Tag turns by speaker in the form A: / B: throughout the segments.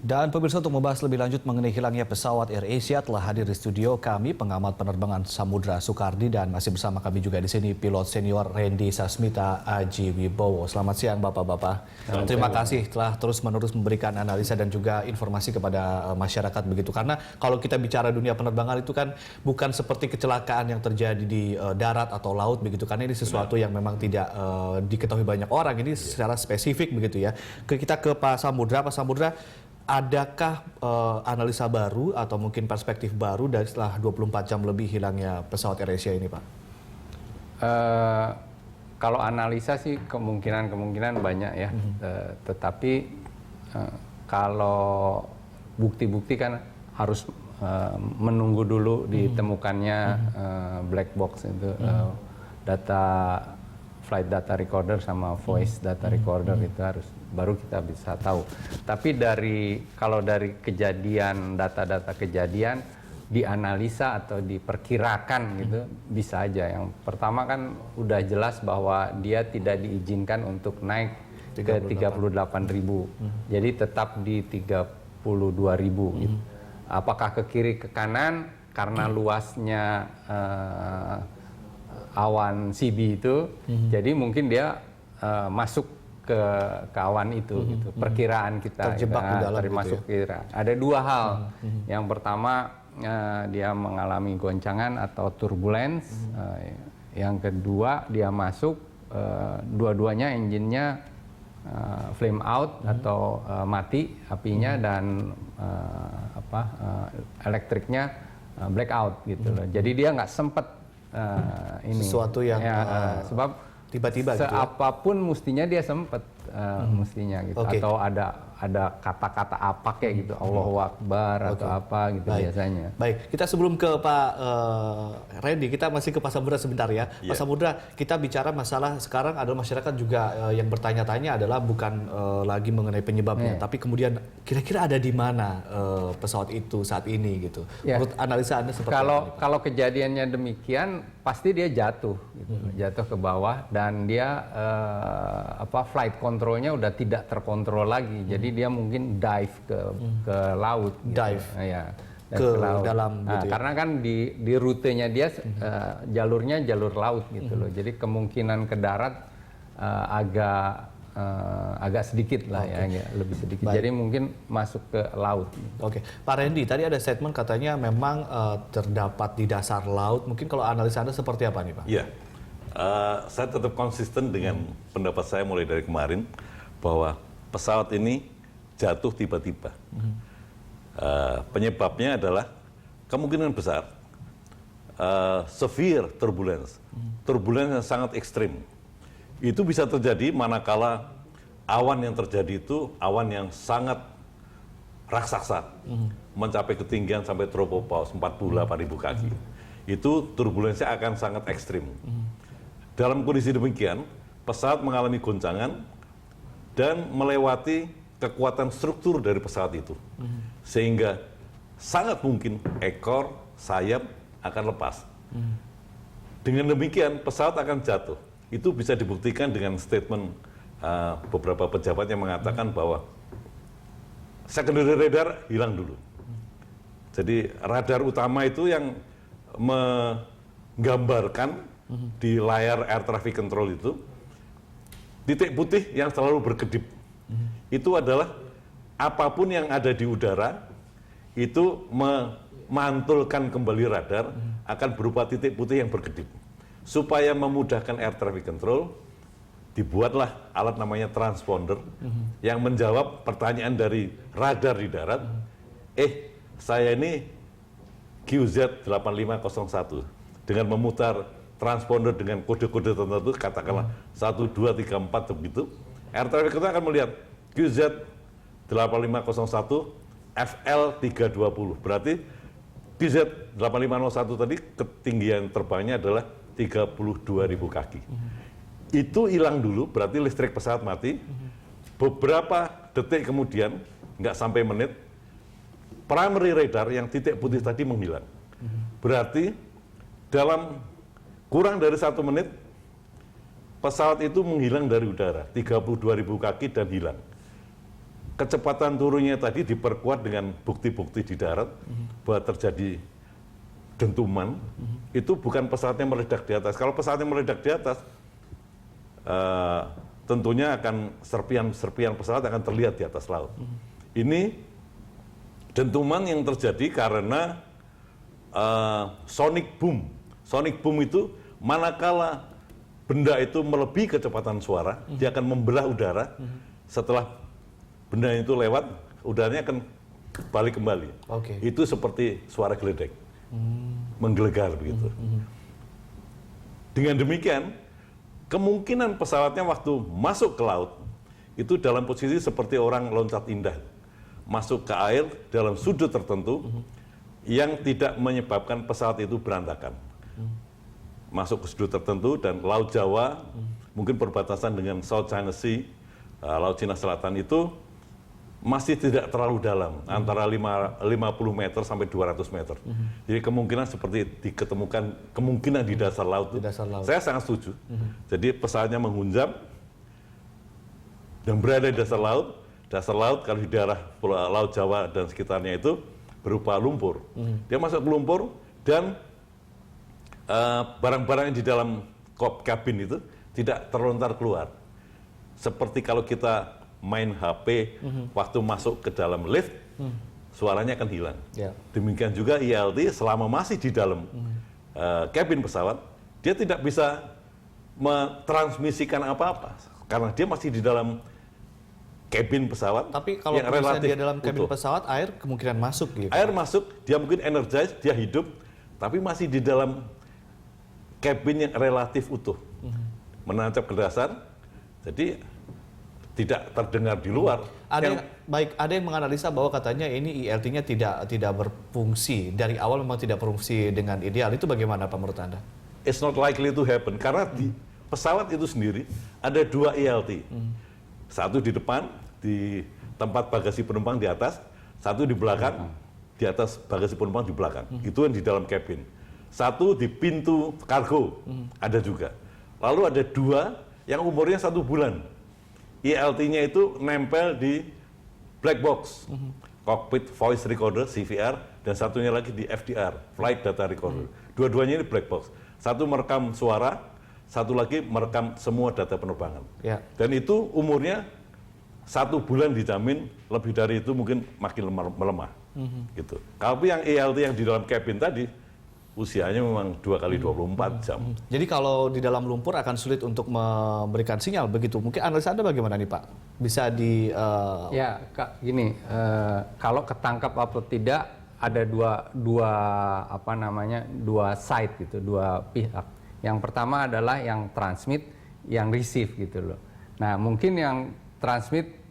A: Dan pemirsa, untuk membahas lebih lanjut mengenai hilangnya pesawat AirAsia telah hadir di studio kami pengamat penerbangan Samudra Soekardi, dan masih bersama kami juga di sini pilot senior Randy Sasmita Aji Wibowo. Selamat siang Bapak-bapak. Terima kasih telah terus-menerus memberikan analisa dan juga informasi kepada masyarakat begitu. Karena kalau kita bicara dunia penerbangan itu kan bukan seperti kecelakaan yang terjadi di darat atau laut begitu. Karena ini sesuatu yang memang tidak diketahui banyak orang. Ini secara spesifik begitu ya. Kita ke Pak Samudra. Pak Samudra, adakah analisa baru atau mungkin perspektif baru dari setelah 24 jam lebih hilangnya pesawat AirAsia ini, Pak?
B: Kalau analisa sih kemungkinan banyak ya, tetapi kalau bukti-bukti kan harus menunggu dulu ditemukannya black box itu, flight data recorder sama voice data recorder itu harus baru kita bisa tahu. Tapi kalau dari kejadian, data-data kejadian dianalisa atau diperkirakan gitu bisa aja. Yang pertama kan udah jelas bahwa dia tidak diizinkan untuk naik ke 38.000. Jadi tetap di 32.000 gitu. Apakah ke kiri ke kanan karena luasnya awan CB itu, jadi mungkin dia masuk ke awan itu, gitu. Perkiraan kita
A: terjebak di dalam
B: termasuk
A: gitu ya?
B: kira. Ada dua hal. Yang pertama dia mengalami goncangan atau turbulence. Yang kedua dia masuk, dua-duanya engine-nya flame out atau mati apinya, dan elektriknya blackout gitu loh. Jadi dia nggak sempat ini
A: sesuatu yang
B: sebab
A: tiba-tiba gitu ya?
B: apapun mestinya dia sempat mestinya gitu.
A: Okay.
B: Atau ada kata-kata apa kayak gitu, Allahu Akbar atau apa gitu. Baik. Biasanya.
A: Baik, kita sebelum ke Pak Randy, kita masih ke Pak Samudra sebentar ya. Pak Samudra, kita bicara masalah sekarang adalah masyarakat juga yang bertanya-tanya adalah bukan lagi mengenai penyebabnya, tapi kemudian kira-kira ada di mana pesawat itu saat ini gitu. Menurut analisa Anda seperti apa?
B: Kalau kejadiannya demikian, pasti dia jatuh gitu. Jatuh ke bawah, dan dia flight controlnya udah tidak terkontrol lagi. Jadi dia mungkin dive ke laut gitu.
A: Dive
B: ya,
A: ke laut dalam gitu ya?
B: Karena kan di rutenya dia jalurnya jalur laut gitu loh. Jadi kemungkinan ke darat agak sedikit lah ya, lebih sedikit. Jadi mungkin masuk ke laut.
A: Oke, Pak Randy, tadi ada statement katanya memang terdapat di dasar laut. Mungkin kalau analisa Anda seperti apa nih, Pak?
C: Iya, saya tetap konsisten dengan pendapat saya mulai dari kemarin bahwa pesawat ini jatuh tiba-tiba. Penyebabnya adalah kemungkinan besar severe turbulence, turbulence yang sangat ekstrim. Itu bisa terjadi manakala awan yang terjadi itu awan yang sangat raksasa, mencapai ketinggian sampai tropopause 48.000 kaki. Itu turbulensinya akan sangat ekstrim. Dalam kondisi demikian, pesawat mengalami goncangan dan melewati kekuatan struktur dari pesawat itu, sehingga sangat mungkin ekor, sayap akan lepas. Dengan demikian pesawat akan jatuh. Itu bisa dibuktikan dengan statement beberapa pejabat yang mengatakan bahwa secondary radar hilang dulu. Jadi radar utama itu yang menggambarkan di layar air traffic control itu titik putih yang selalu berkedip. Itu adalah apapun yang ada di udara itu memantulkan kembali radar akan berupa titik putih yang berkedip. Supaya memudahkan air traffic control, dibuatlah alat namanya transponder yang menjawab pertanyaan dari radar di darat. Saya ini QZ8501, dengan memutar transponder dengan kode-kode tertentu, katakanlah 1, 2, 3, 4 begitu, air traffic control akan melihat QZ8501 FL320. Berarti QZ8501 tadi ketinggian terbangnya adalah 32.000 kaki. Itu hilang dulu, berarti listrik pesawat mati. Beberapa detik kemudian, nggak sampai menit, primary radar yang titik putih tadi menghilang. Berarti dalam kurang dari 1 menit, pesawat itu menghilang dari udara, 32.000 kaki dan hilang. kecepatan turunnya tadi diperkuat dengan bukti-bukti di darat bahwa terjadi dentuman, itu bukan pesawatnya meledak di atas. Kalau pesawatnya meledak di atas, tentunya akan serpian pesawat akan terlihat di atas laut. Ini dentuman yang terjadi karena sonic boom. Sonic boom itu manakala benda itu melebihi kecepatan suara, dia akan membelah udara. Setelah benda itu lewat, udaranya akan balik kembali. Itu seperti suara geledek, menggelegar begitu. Dengan demikian, kemungkinan pesawatnya waktu masuk ke laut itu dalam posisi seperti orang loncat indah, masuk ke air dalam sudut tertentu yang tidak menyebabkan pesawat itu berantakan. Masuk ke sudut tertentu dan Laut Jawa, mungkin perbatasan dengan South China Sea, Laut Cina Selatan itu masih tidak terlalu dalam, antara 50 meter sampai 200 meter. Jadi kemungkinan seperti diketemukan, kemungkinan di dasar laut, saya sangat setuju. Jadi pesawatnya menghunjam dan berada di dasar laut kalau di daerah Laut Jawa dan sekitarnya itu berupa lumpur. Dia masuk ke lumpur dan barang-barang yang di dalam kabin itu tidak terlontar keluar. Seperti kalau kita main HP waktu masuk ke dalam lift, suaranya akan hilang. Demikian juga ILT selama masih di dalam kabin pesawat, dia tidak bisa mentransmisikan apa-apa karena dia masih di dalam kabin pesawat.
A: Tapi kalau
C: yang relatif
A: dia dalam kabin
C: utuh.
A: pesawat, air kemungkinan masuk gitu.
C: Air masuk, dia mungkin energized, dia hidup, tapi masih di dalam kabin yang relatif utuh, menancap ke dasar, jadi tidak terdengar di luar.
A: Ada yang menganalisa bahwa katanya ini ILT-nya tidak berfungsi dari awal, memang tidak berfungsi dengan ideal. Itu bagaimana Pak menurut Anda?
C: It's not likely to happen karena di pesawat itu sendiri ada 2 ILT, satu di depan di tempat bagasi penumpang di atas, satu di belakang di atas bagasi penumpang di belakang. Itu yang di dalam kabin. Satu di pintu kargo, ada juga. Lalu ada 2 yang umurnya 1 bulan. ILT-nya itu nempel di black box, cockpit voice recorder (CVR), dan satunya lagi di FDR, flight data recorder. Dua-duanya ini black box. Satu merekam suara, satu lagi merekam semua data penerbangan. Dan itu umurnya 1 bulan dijamin, lebih dari itu mungkin makin melemah. Gitu. Tapi yang ILT yang di dalam kabin tadi, usianya memang 2 kali 24 jam.
A: Jadi kalau di dalam lumpur akan sulit untuk memberikan sinyal begitu. Mungkin analisa Anda bagaimana nih Pak? Bisa di...
B: Ya, Kak, gini, kalau ketangkap atau tidak ada dua side gitu, 2 pihak. Yang pertama adalah yang transmit, yang receive gitu loh. Nah, mungkin yang transmit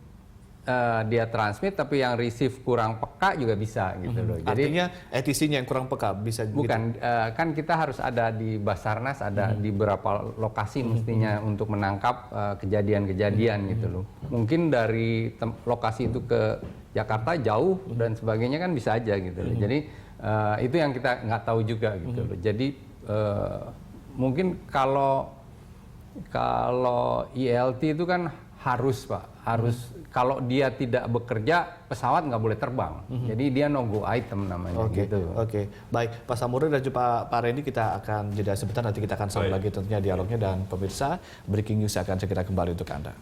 B: dia transmit tapi yang receive kurang peka juga bisa gitu loh. Jadi
A: artinya ATC-nya yang kurang peka bisa
B: bukan
A: gitu.
B: Kan kita harus ada di Basarnas, ada di beberapa lokasi mestinya untuk menangkap kejadian-kejadian gitu loh. Mungkin dari lokasi itu ke Jakarta jauh dan sebagainya kan bisa aja gitu loh. Jadi itu yang kita nggak tahu juga gitu loh. Jadi mungkin kalau ILT itu kan harus Pak, harus kalau dia tidak bekerja, pesawat nggak boleh terbang. Jadi dia no go item namanya.
A: Oke. Baik, Pak Samudra dan juga Pak Randy, kita akan jeda sebentar, nanti kita akan sambung lagi tentunya dialognya, dan pemirsa, Breaking News akan segera kembali untuk Anda.